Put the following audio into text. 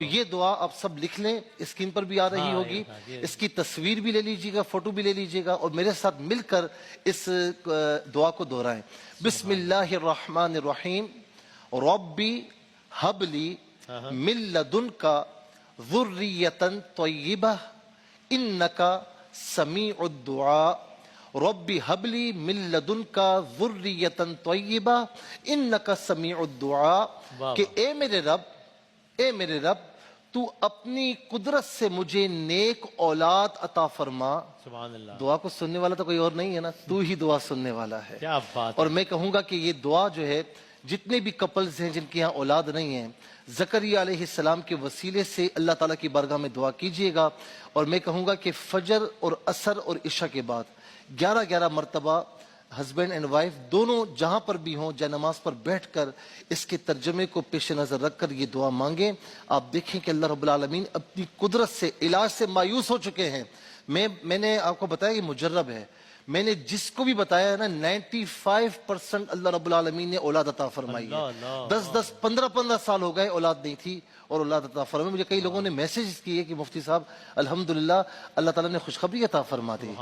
یہ دعا آپ سب لکھ لیں، اسکرین پر بھی آ رہی ہوگی، اس کی تصویر بھی لے لیجیے گا، فوٹو بھی لے لیجیے گا، اور میرے ساتھ مل کر اس دعا کو دہرائیں۔ بسم اللہ الرحمن الرحیم ربی حب لی من لدنک ذریۃ طیبہ انک سمیع الدعاء۔ ربی حب لی من لدنک ذریۃ طیبہ انک سمیع الدعاء، کہ اے میرے رب تو اپنی قدرت سے مجھے نیک اولاد عطا فرما۔ سبحان اللہ۔ دعا کو سننے والا تو کوئی اور نہیں ہے نا، تو ہی دعا سننے والا ہے۔ کیا بات ہے۔ اور میں کہوں گا کہ یہ دعا جو ہے، جتنے بھی کپلز ہیں جن کے یہاں اولاد نہیں ہیں، زکریا علیہ السلام کے وسیلے سے اللہ تعالیٰ کی بارگاہ میں دعا کیجئے گا۔ اور میں کہوں گا کہ فجر اور عصر اور عشاء کے بعد 11 مرتبہ ہسبینڈ اینڈ وائف دونوں جہاں پر بھی ہوں، جائے نماز پر بیٹھ کر اس کے ترجمے کو پیش نظر رکھ کر یہ دعا مانگیں۔ آپ دیکھیں کہ اللہ رب العالمین اپنی قدرت سے علاج سے مایوس ہو چکے ہیں۔ میں نے آپ کو بتایا کہ مجرب ہے، میں نے جس کو بھی بتایا ہے نا 95% اللہ رب العالمین نے اولاد عطا فرمائی ہے۔ 10 15 سال ہو گئے اولاد نہیں تھی اور اولاد عطا فرمائی۔ مجھے کئی لوگوں نے میسیج کیے کہ مفتی صاحب الحمدللہ اللہ تعالیٰ نے خوشخبری عطا فرما دی۔